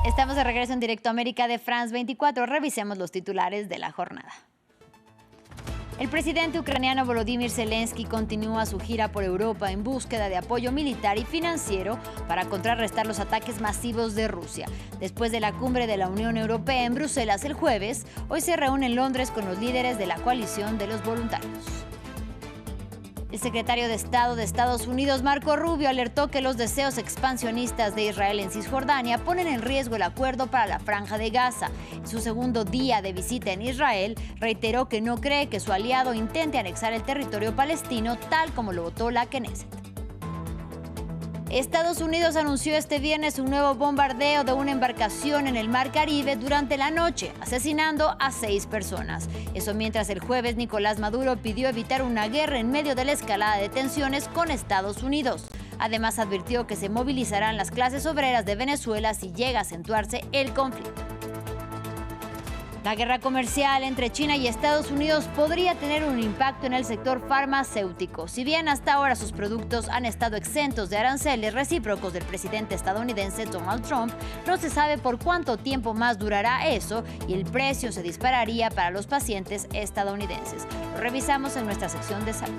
Estamos de regreso en Directo América de France 24. Revisemos los titulares de la jornada. El presidente ucraniano Volodymyr Zelensky continúa su gira por Europa en búsqueda de apoyo militar y financiero para contrarrestar los ataques masivos de Rusia. Después de la cumbre de la Unión Europea en Bruselas el jueves, hoy se reúne en Londres con los líderes de la coalición de los voluntarios. El secretario de Estado de Estados Unidos, Marco Rubio, alertó que los deseos expansionistas de Israel en Cisjordania ponen en riesgo el acuerdo para la Franja de Gaza. En su segundo día de visita en Israel, reiteró que no cree que su aliado intente anexar el territorio palestino tal como lo votó la Knesset. Estados Unidos anunció este viernes un nuevo bombardeo de una embarcación en el Mar Caribe durante la noche, asesinando a 6 personas. Eso mientras el jueves Nicolás Maduro pidió evitar una guerra en medio de la escalada de tensiones con Estados Unidos. Además advirtió que se movilizarán las clases obreras de Venezuela si llega a acentuarse el conflicto. La guerra comercial entre China y Estados Unidos podría tener un impacto en el sector farmacéutico. Si bien hasta ahora sus productos han estado exentos de aranceles recíprocos del presidente estadounidense Donald Trump, no se sabe por cuánto tiempo más durará eso y el precio se dispararía para los pacientes estadounidenses. Lo revisamos en nuestra sección de salud.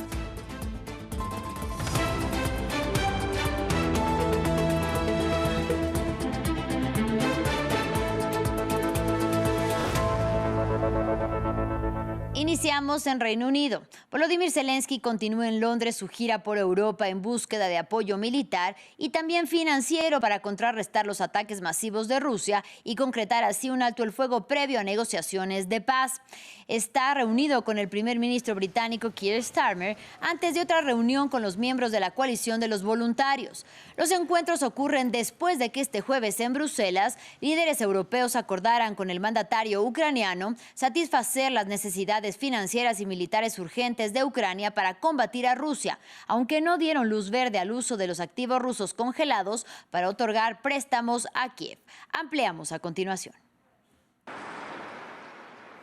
Iniciamos en Reino Unido. Volodymyr Zelensky continúa en Londres su gira por Europa en búsqueda de apoyo militar y también financiero para contrarrestar los ataques masivos de Rusia y concretar así un alto el fuego previo a negociaciones de paz. Está reunido con el primer ministro británico Keir Starmer antes de otra reunión con los miembros de la coalición de los voluntarios. Los encuentros ocurren después de que este jueves en Bruselas líderes europeos acordaran con el mandatario ucraniano satisfacer las necesidades financieras y militares urgentes de Ucrania para combatir a Rusia, aunque no dieron luz verde al uso de los activos rusos congelados para otorgar préstamos a Kiev. Ampliamos a continuación.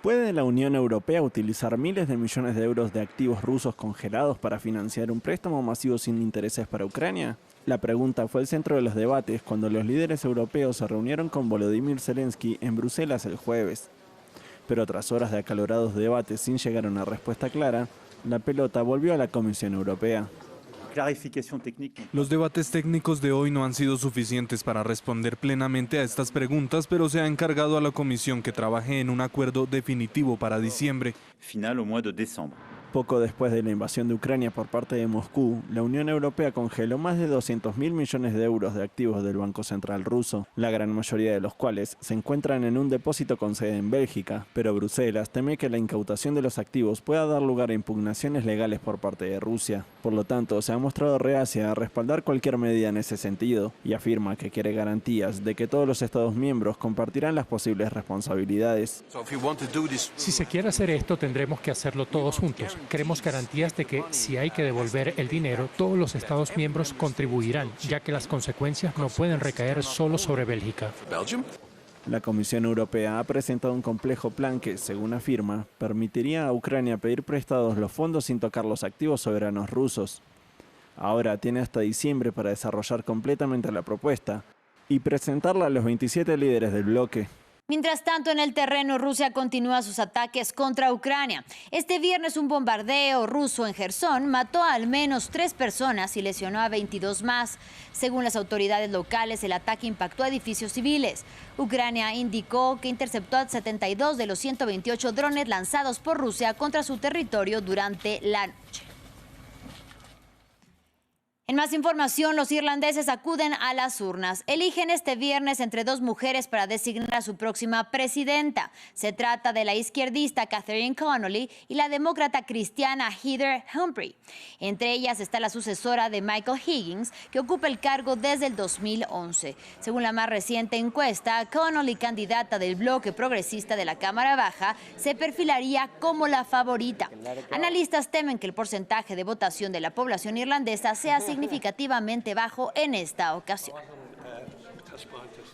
¿Puede la Unión Europea utilizar miles de millones de euros de activos rusos congelados para financiar un préstamo masivo sin intereses para Ucrania? La pregunta fue el centro de los debates cuando los líderes europeos se reunieron con Volodymyr Zelensky en Bruselas el jueves. Pero tras horas de acalorados debates sin llegar a una respuesta clara, la pelota volvió a la Comisión Europea. Los debates técnicos de hoy no han sido suficientes para responder plenamente a estas preguntas, pero se ha encargado a la Comisión que trabaje en un acuerdo definitivo para diciembre. Poco después de la invasión de Ucrania por parte de Moscú, la Unión Europea congeló más de 200.000 millones de euros de activos del Banco Central ruso, la gran mayoría de los cuales se encuentran en un depósito con sede en Bélgica, pero Bruselas teme que la incautación de los activos pueda dar lugar a impugnaciones legales por parte de Rusia. Por lo tanto, se ha mostrado reacia a respaldar cualquier medida en ese sentido y afirma que quiere garantías de que todos los Estados miembros compartirán las posibles responsabilidades. Si se quiere hacer esto, tendremos que hacerlo todos juntos. Queremos garantías de que si hay que devolver el dinero, todos los Estados miembros contribuirán, ya que las consecuencias no pueden recaer solo sobre Bélgica. La Comisión Europea ha presentado un complejo plan que, según afirma, permitiría a Ucrania pedir prestados los fondos sin tocar los activos soberanos rusos. Ahora tiene hasta diciembre para desarrollar completamente la propuesta y presentarla a los 27 líderes del bloque. Mientras tanto, en el terreno, Rusia continúa sus ataques contra Ucrania. Este viernes, un bombardeo ruso en Jersón mató a al menos 3 personas y lesionó a 22 más. Según las autoridades locales, el ataque impactó a edificios civiles. Ucrania indicó que interceptó a 72 de los 128 drones lanzados por Rusia contra su territorio durante la noche. En más información, los irlandeses acuden a las urnas. Eligen este viernes entre 2 mujeres para designar a su próxima presidenta. Se trata de la izquierdista Catherine Connolly y la demócrata cristiana Heather Humphrey. Entre ellas está la sucesora de Michael Higgins, que ocupa el cargo desde el 2011. Según la más reciente encuesta, Connolly, candidata del bloque progresista de la Cámara Baja, se perfilaría como la favorita. Analistas temen que el porcentaje de votación de la población irlandesa sea significativamente bajo en esta ocasión.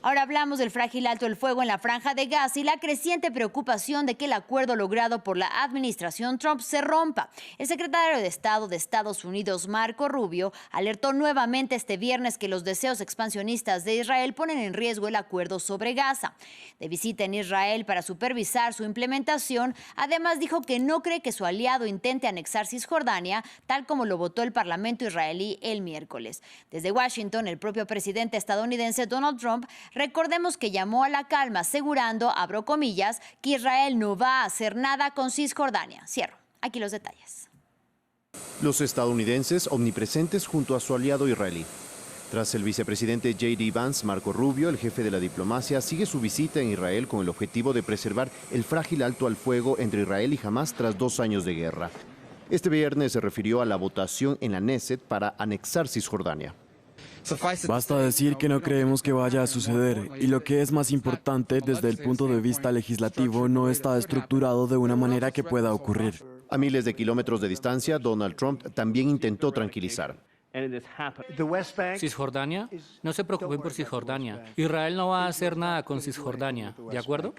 Ahora hablamos del frágil alto el fuego en la Franja de Gaza y la creciente preocupación de que el acuerdo logrado por la administración Trump se rompa. El secretario de Estado de Estados Unidos, Marco Rubio, alertó nuevamente este viernes que los deseos expansionistas de Israel ponen en riesgo el acuerdo sobre Gaza. De visita en Israel para supervisar su implementación, además dijo que no cree que su aliado intente anexar Cisjordania, tal como lo votó el Parlamento israelí el miércoles. Desde Washington, el propio presidente estadounidense Donald Trump, recordemos que llamó a la calma, asegurando, abro comillas, que Israel no va a hacer nada con Cisjordania. Cierro. Aquí los detalles. Los estadounidenses omnipresentes junto a su aliado israelí. Tras el vicepresidente J.D. Vance, Marco Rubio, el jefe de la diplomacia, sigue su visita en Israel con el objetivo de preservar el frágil alto al fuego entre Israel y Hamás tras 2 años de guerra. Este viernes se refirió a la votación en la Knesset para anexar Cisjordania. Basta decir que no creemos que vaya a suceder, y lo que es más importante desde el punto de vista legislativo no está estructurado de una manera que pueda ocurrir. A miles de kilómetros de distancia, Donald Trump también intentó tranquilizar. Cisjordania, no se preocupen por Cisjordania. Israel no va a hacer nada con Cisjordania, ¿de acuerdo?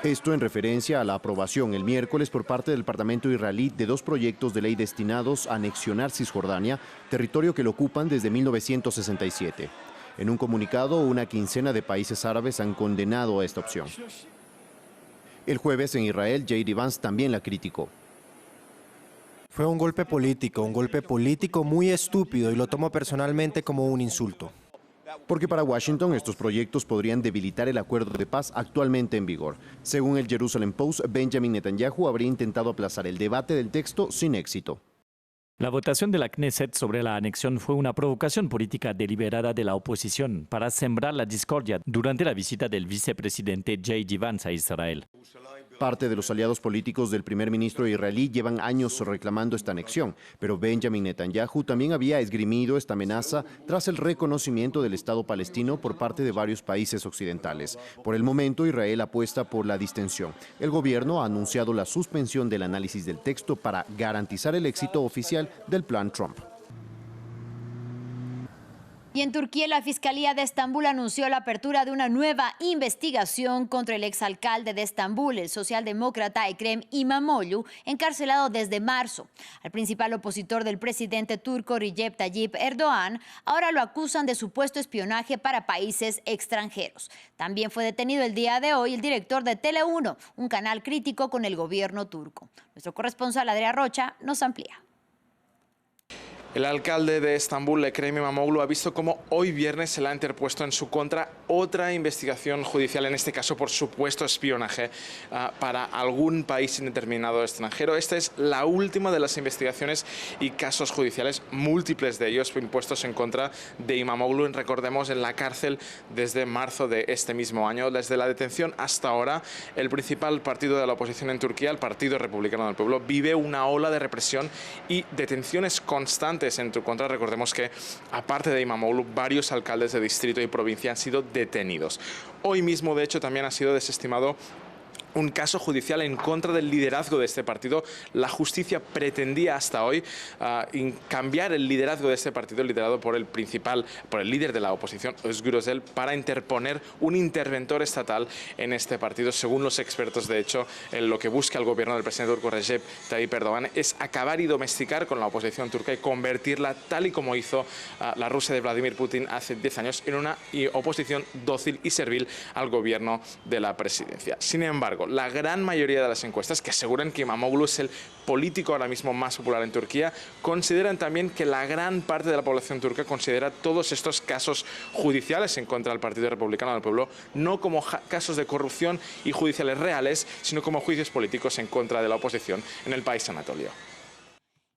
Esto en referencia a la aprobación el miércoles por parte del Parlamento israelí de 2 proyectos de ley destinados a anexionar Cisjordania, territorio que lo ocupan desde 1967. En un comunicado, una quincena de países árabes han condenado a esta opción. El jueves en Israel, J.D. Vance también la criticó. Fue un golpe político muy estúpido y lo tomo personalmente como un insulto. Porque para Washington estos proyectos podrían debilitar el acuerdo de paz actualmente en vigor. Según el Jerusalem Post, Benjamin Netanyahu habría intentado aplazar el debate del texto sin éxito. La votación de la Knesset sobre la anexión fue una provocación política deliberada de la oposición para sembrar la discordia durante la visita del vicepresidente J.D. Vance a Israel. Parte de los aliados políticos del primer ministro israelí llevan años reclamando esta anexión, pero Benjamin Netanyahu también había esgrimido esta amenaza tras el reconocimiento del Estado palestino por parte de varios países occidentales. Por el momento, Israel apuesta por la distensión. El gobierno ha anunciado la suspensión del análisis del texto para garantizar el éxito oficial del plan Trump. Y en Turquía, la Fiscalía de Estambul anunció la apertura de una nueva investigación contra el exalcalde de Estambul, el socialdemócrata Ekrem İmamoğlu, encarcelado desde marzo. Al principal opositor del presidente turco Recep Tayyip Erdoğan, ahora lo acusan de supuesto espionaje para países extranjeros. También fue detenido el día de hoy el director de Tele1, un canal crítico con el gobierno turco. Nuestro corresponsal Adrián Rocha nos amplía. El alcalde de Estambul, Ekrem İmamoğlu, ha visto cómo hoy viernes se le ha interpuesto en su contra otra investigación judicial, en este caso por supuesto espionaje para algún país indeterminado extranjero. Esta es la última de las investigaciones y casos judiciales, múltiples de ellos impuestos en contra de İmamoğlu, recordemos, en la cárcel desde marzo de este mismo año. Desde la detención hasta ahora, el principal partido de la oposición en Turquía, el Partido Republicano del Pueblo, vive una ola de represión y detenciones constantes en su contra. Recordemos que, aparte de İmamoğlu, varios alcaldes de distrito y provincia han sido detenidos. Hoy mismo, de hecho, también ha sido desestimado un caso judicial en contra del liderazgo de este partido. La justicia pretendía hasta hoy cambiar el liderazgo de este partido, liderado por el líder de la oposición, Özgür Özel, para interponer un interventor estatal en este partido. Según los expertos, de hecho, lo que busca el gobierno del presidente turco Recep Tayyip Erdoğan es acabar y domesticar con la oposición turca y convertirla, tal y como hizo la Rusia de Vladimir Putin hace 10 años, en una oposición dócil y servil al gobierno de la presidencia. Sin embargo, la gran mayoría de las encuestas, que aseguran que İmamoğlu es el político ahora mismo más popular en Turquía, consideran también que la gran parte de la población turca considera todos estos casos judiciales en contra del Partido Republicano del Pueblo no como casos de corrupción y judiciales reales, sino como juicios políticos en contra de la oposición en el país anatolio.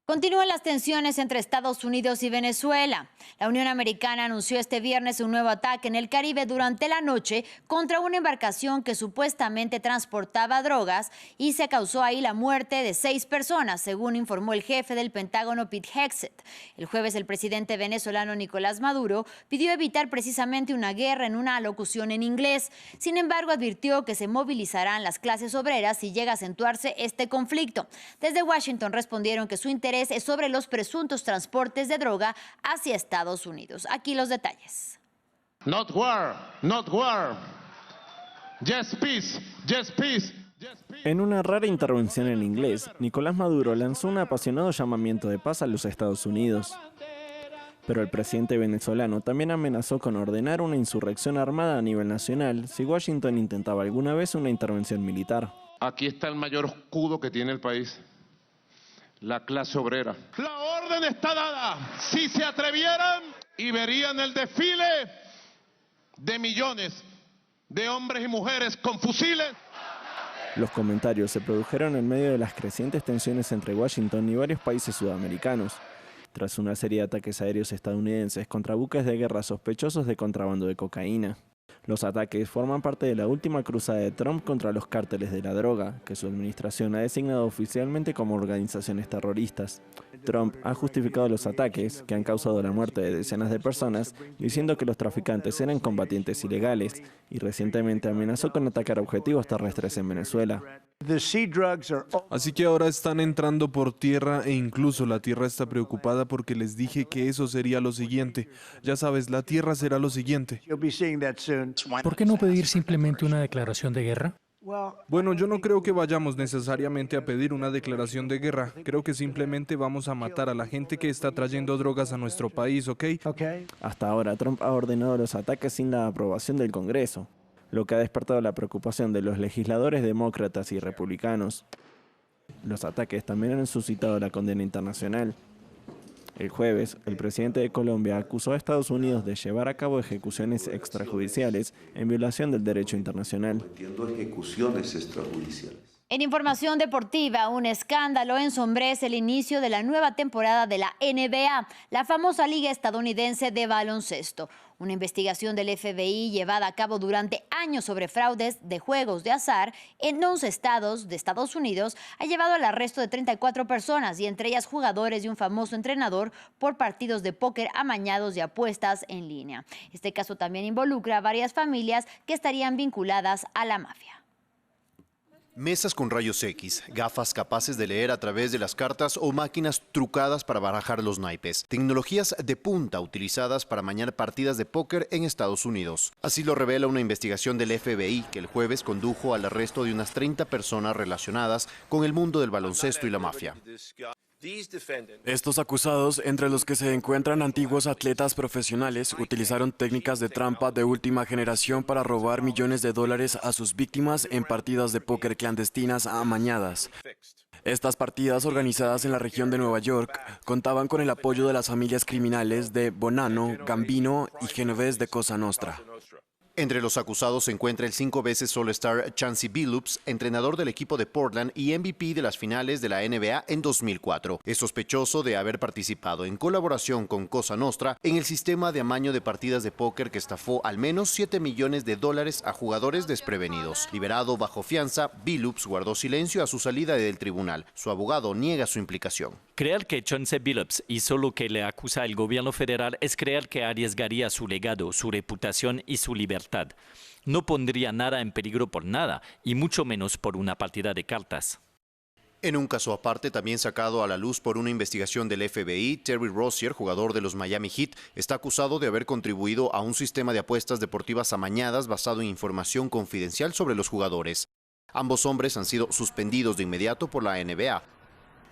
Continúan las tensiones entre Estados Unidos y Venezuela. La Unión Americana anunció este viernes un nuevo ataque en el Caribe durante la noche contra una embarcación que supuestamente transportaba drogas y se causó ahí la muerte de 6 personas, según informó el jefe del Pentágono, Pete Hegseth. El jueves, el presidente venezolano Nicolás Maduro pidió evitar precisamente una guerra en una alocución en inglés. Sin embargo, advirtió que se movilizarán las clases obreras si llega a acentuarse este conflicto. Desde Washington respondieron que su interés es sobre los presuntos transportes de droga hacia Estados Unidos. Aquí los detalles. Not war, not war. Yes, peace, yes, peace. En una rara intervención en inglés, Nicolás Maduro lanzó un apasionado llamamiento de paz a los Estados Unidos. Pero el presidente venezolano también amenazó con ordenar una insurrección armada a nivel nacional si Washington intentaba alguna vez una intervención militar. Aquí está el mayor escudo que tiene el país, la clase obrera. La orden está dada. Si se atrevieran y verían el desfile de millones de hombres y mujeres con fusiles. Los comentarios se produjeron en medio de las crecientes tensiones entre Washington y varios países sudamericanos, tras una serie de ataques aéreos estadounidenses contra buques de guerra sospechosos de contrabando de cocaína. Los ataques forman parte de la última cruzada de Trump contra los cárteles de la droga, que su administración ha designado oficialmente como organizaciones terroristas. Trump ha justificado los ataques, que han causado la muerte de decenas de personas, diciendo que los traficantes eran combatientes ilegales, y recientemente amenazó con atacar objetivos terrestres en Venezuela. Así que ahora están entrando por tierra e incluso la tierra está preocupada porque les dije que eso sería lo siguiente. Ya sabes, la tierra será lo siguiente. ¿Por qué no pedir simplemente una declaración de guerra? Bueno, yo no creo que vayamos necesariamente a pedir una declaración de guerra. Creo que simplemente vamos a matar a la gente que está trayendo drogas a nuestro país, ¿ok? Hasta ahora, Trump ha ordenado los ataques sin la aprobación del Congreso, lo que ha despertado la preocupación de los legisladores demócratas y republicanos. Los ataques también han suscitado la condena internacional. El jueves, el presidente de Colombia acusó a Estados Unidos de llevar a cabo ejecuciones extrajudiciales en violación del derecho internacional. En información deportiva, un escándalo ensombrece el inicio de la nueva temporada de la NBA, la famosa liga estadounidense de baloncesto. Una investigación del FBI llevada a cabo durante años sobre fraudes de juegos de azar en 11 estados de Estados Unidos ha llevado al arresto de 34 personas y entre ellas jugadores y un famoso entrenador por partidos de póker amañados y apuestas en línea. Este caso también involucra a varias familias que estarían vinculadas a la mafia. Mesas con rayos X, gafas capaces de leer a través de las cartas o máquinas trucadas para barajar los naipes. Tecnologías de punta utilizadas para amañar partidas de póker en Estados Unidos. Así lo revela una investigación del FBI que el jueves condujo al arresto de unas 30 personas relacionadas con el mundo del baloncesto y la mafia. Estos acusados, entre los que se encuentran antiguos atletas profesionales, utilizaron técnicas de trampa de última generación para robar millones de dólares a sus víctimas en partidas de póker clandestinas amañadas. Estas partidas, organizadas en la región de Nueva York, contaban con el apoyo de las familias criminales de Bonanno, Gambino y Genovese de Cosa Nostra. Entre los acusados se encuentra el 5 veces All-Star Chauncey Billups, entrenador del equipo de Portland y MVP de las finales de la NBA en 2004. Es sospechoso de haber participado en colaboración con Cosa Nostra en el sistema de amaño de partidas de póker que estafó al menos $7 millones a jugadores desprevenidos. Liberado bajo fianza, Billups guardó silencio a su salida del tribunal. Su abogado niega su implicación. Creer que Chauncey Billups hizo lo que le acusa el gobierno federal es creer que arriesgaría su legado, su reputación y su libertad. No pondría nada en peligro por nada, y mucho menos por una partida de cartas. En un caso aparte, también sacado a la luz por una investigación del FBI, Terry Rozier, jugador de los Miami Heat, está acusado de haber contribuido a un sistema de apuestas deportivas amañadas basado en información confidencial sobre los jugadores. Ambos hombres han sido suspendidos de inmediato por la NBA.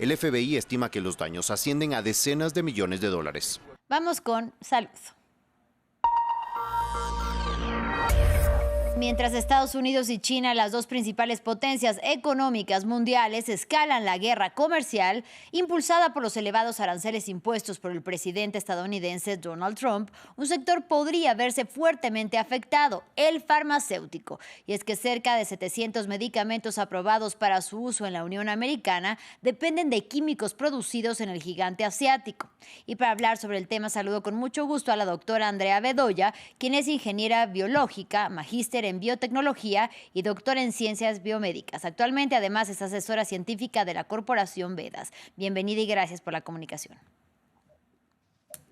El FBI estima que los daños ascienden a decenas de millones de dólares. Vamos con salud. Mientras Estados Unidos y China, las dos principales potencias económicas mundiales, escalan la guerra comercial impulsada por los elevados aranceles impuestos por el presidente estadounidense Donald Trump, un sector podría verse fuertemente afectado, el farmacéutico. Y es que cerca de 700 medicamentos aprobados para su uso en la Unión Americana dependen de químicos producidos en el gigante asiático. Y para hablar sobre el tema, saludo con mucho gusto a la doctora Andrea Bedoya, quien es ingeniera biológica, magíster en biotecnología y doctora en ciencias biomédicas. Actualmente, además, es asesora científica de la corporación Vedas. Bienvenida y gracias por la comunicación.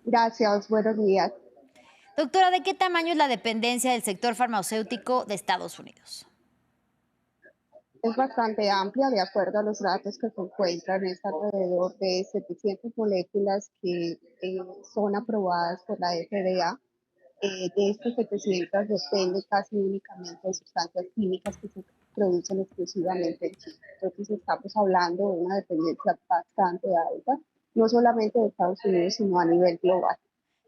Gracias, buenos días. Doctora, ¿de qué tamaño es la dependencia del sector farmacéutico de Estados Unidos? Es bastante amplia, de acuerdo a los datos que se encuentran, es alrededor de 700 moléculas que son aprobadas por la FDA. de estos 700 depende casi únicamente de sustancias químicas que se producen exclusivamente en China. Entonces estamos hablando de una dependencia bastante alta, no solamente de Estados Unidos, sino a nivel global.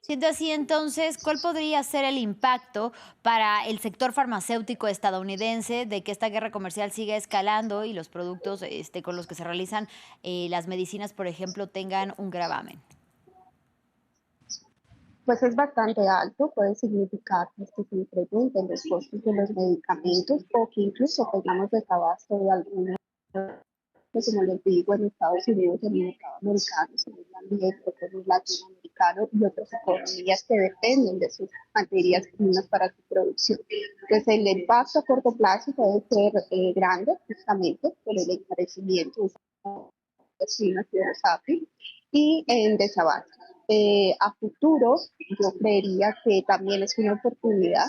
Siendo así, entonces, ¿cuál podría ser el impacto para el sector farmacéutico estadounidense de que esta guerra comercial siga escalando y los productos con los que se realizan las medicinas, por ejemplo, tengan un gravamen? Pues es bastante alto, puede significar que se incrementen los costos de los medicamentos o que incluso tengamos desabasto de algunos, pues como les digo, en Estados Unidos, en el mercado americano, sino también en el latinoamericano y otras economías que dependen de sus materias primas para su producción. Entonces el impacto a corto plazo puede ser grande, justamente por el encarecimiento de las primas y de los API y en desabasto. A futuro, yo creería que también es una oportunidad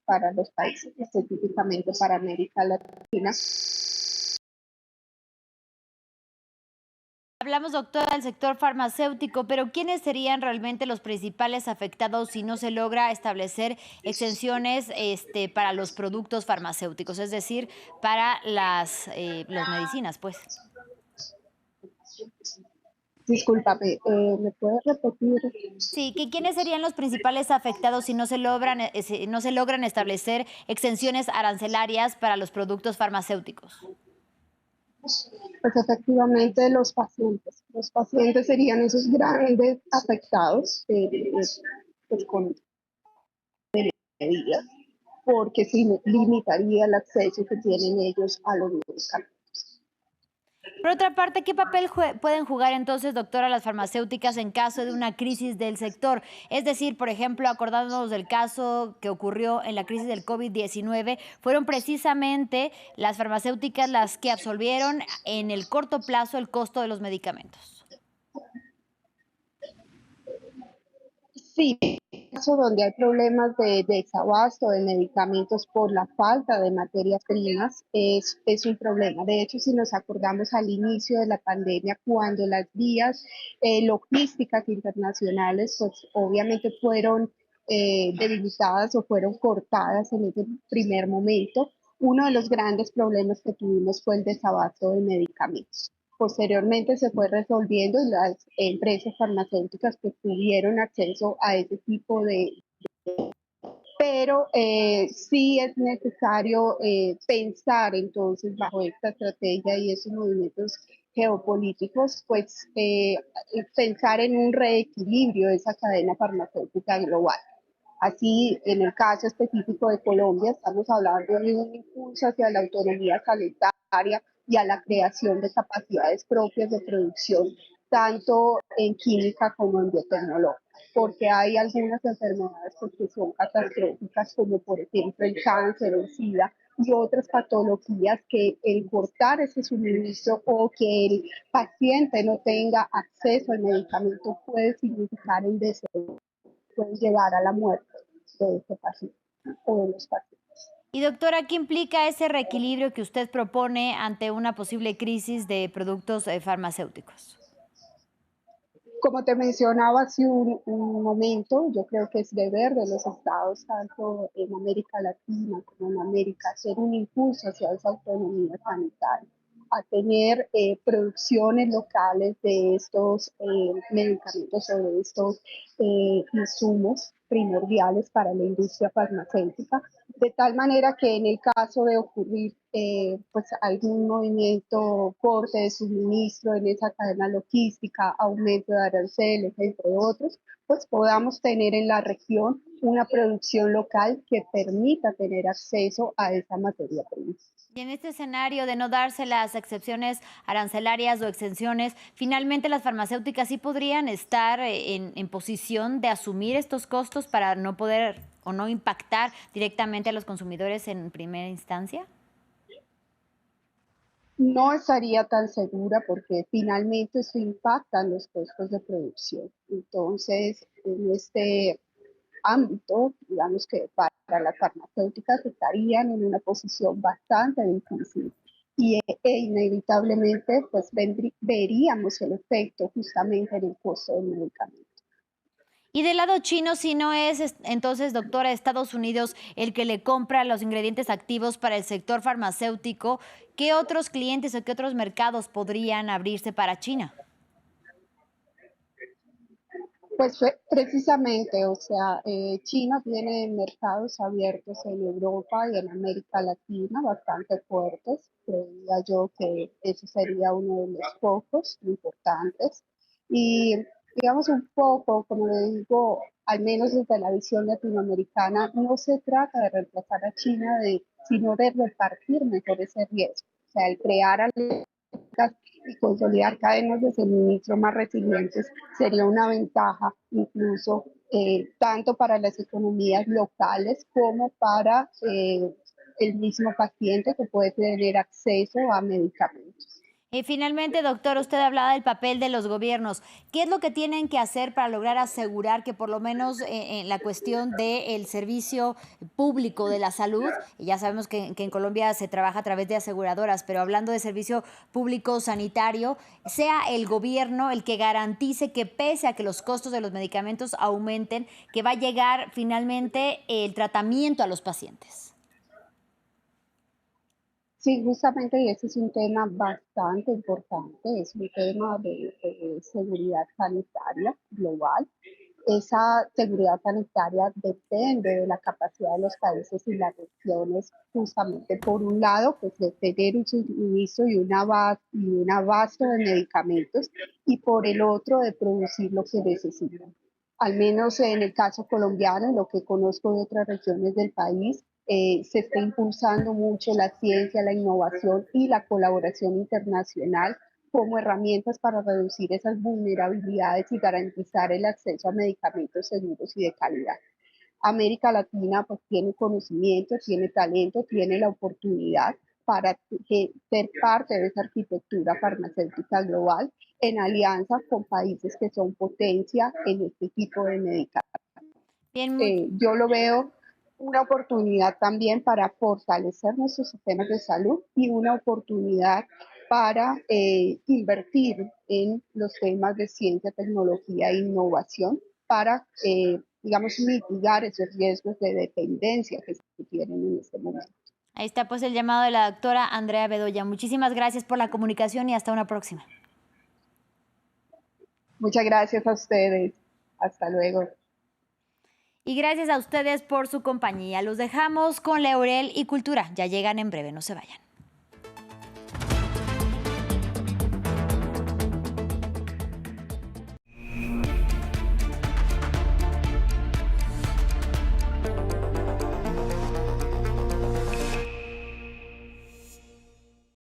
para los países, específicamente para América Latina. Hablamos, doctora, del sector farmacéutico, pero ¿quiénes serían realmente los principales afectados si no se logra establecer exenciones para los productos farmacéuticos, es decir, para las medicinas, pues? Discúlpame, ¿me puedes repetir? Sí, ¿quiénes serían los principales afectados si no se logran establecer exenciones arancelarias para los productos farmacéuticos? Pues efectivamente los pacientes serían esos grandes afectados pues con medidas, porque se limitaría el acceso que tienen ellos a los medicamentos. Por otra parte, ¿qué papel pueden jugar entonces, doctora, las farmacéuticas en caso de una crisis del sector? Es decir, por ejemplo, acordándonos del caso que ocurrió en la crisis del COVID-19, fueron precisamente las farmacéuticas las que absorbieron en el corto plazo el costo de los medicamentos. Sí, caso donde hay problemas de desabasto de medicamentos por la falta de materias primas es un problema. De hecho, si nos acordamos al inicio de la pandemia, cuando las vías logísticas internacionales, pues obviamente fueron debilitadas o fueron cortadas en ese primer momento, uno de los grandes problemas que tuvimos fue el desabasto de medicamentos. Posteriormente se fue resolviendo y las empresas farmacéuticas que tuvieron acceso a ese tipo pero sí es necesario pensar entonces bajo esta estrategia y esos movimientos geopolíticos, pues pensar en un reequilibrio de esa cadena farmacéutica global. Así, en el caso específico de Colombia, estamos hablando de un impulso hacia la autonomía sanitaria y a la creación de capacidades propias de producción, tanto en química como en biotecnología, porque hay algunas enfermedades que son catastróficas, como por ejemplo el cáncer, el SIDA y otras patologías que el cortar ese suministro o que el paciente no tenga acceso al medicamento puede significar el deseo, puede llevar a la muerte de este paciente o de los pacientes. Y doctora, ¿qué implica ese reequilibrio que usted propone ante una posible crisis de productos farmacéuticos? Como te mencionaba hace un momento, yo creo que es deber de los estados, tanto en América Latina como en América, hacer un impulso hacia esa autonomía sanitaria, a tener producciones locales de estos medicamentos o de estos insumos primordiales para la industria farmacéutica, de tal manera que en el caso de ocurrir pues algún movimiento, corte de suministro en esa cadena logística, aumento de aranceles, entre otros, pues podamos tener en la región una producción local que permita tener acceso a esa materia prima. Y en este escenario de no darse las excepciones arancelarias o exenciones, finalmente las farmacéuticas sí podrían estar en posición de asumir estos costos para no poder o no impactar directamente a los consumidores en primera instancia. No estaría tan segura porque finalmente eso impacta en los costos de producción. Entonces, en este ámbito, digamos que para las farmacéuticas estarían en una posición bastante difícil y inevitablemente pues veríamos el efecto justamente en el costo del medicamento. Y del lado chino, si no es entonces, doctora, Estados Unidos el que le compra los ingredientes activos para el sector farmacéutico, ¿qué otros clientes o qué otros mercados podrían abrirse para China? Pues precisamente, o sea, China tiene mercados abiertos en Europa y en América Latina bastante fuertes. Creía yo que ese sería uno de los focos importantes. Y digamos un poco, como le digo, al menos desde la visión latinoamericana, no se trata de reemplazar a China, sino de repartir mejor ese riesgo. O sea, el crear alianzas y consolidar cadenas de suministro más resilientes sería una ventaja incluso tanto para las economías locales como para el mismo paciente que puede tener acceso a medicamentos. Y finalmente, doctor, usted hablaba del papel de los gobiernos. ¿Qué es lo que tienen que hacer para lograr asegurar que por lo menos en la cuestión del servicio público de la salud, y ya sabemos que en Colombia se trabaja a través de aseguradoras, pero hablando de servicio público sanitario, sea el gobierno el que garantice que pese a que los costos de los medicamentos aumenten, que va a llegar finalmente el tratamiento a los pacientes? Sí, justamente, y ese es un tema bastante importante, es un tema de seguridad sanitaria global. Esa seguridad sanitaria depende de la capacidad de los países y las regiones, justamente por un lado, pues de tener un suministro y un abasto de medicamentos, y por el otro, de producir lo que necesitan. Al menos en el caso colombiano, lo que conozco de otras regiones del país, se está impulsando mucho la ciencia, la innovación y la colaboración internacional como herramientas para reducir esas vulnerabilidades y garantizar el acceso a medicamentos seguros y de calidad. América Latina pues tiene conocimiento, tiene talento, tiene la oportunidad para ser parte de esa arquitectura farmacéutica global en alianza con países que son potencia en este tipo de medicamentos. Yo lo veo una oportunidad también para fortalecer nuestros sistemas de salud y una oportunidad para invertir en los temas de ciencia, tecnología e innovación para, digamos, mitigar esos riesgos de dependencia que se tienen en este momento. Ahí está pues el llamado de la doctora Andrea Bedoya. Muchísimas gracias por la comunicación y hasta una próxima. Muchas gracias a ustedes. Hasta luego. Y gracias a ustedes por su compañía. Los dejamos con Laurel y Cultura. Ya llegan en breve, no se vayan.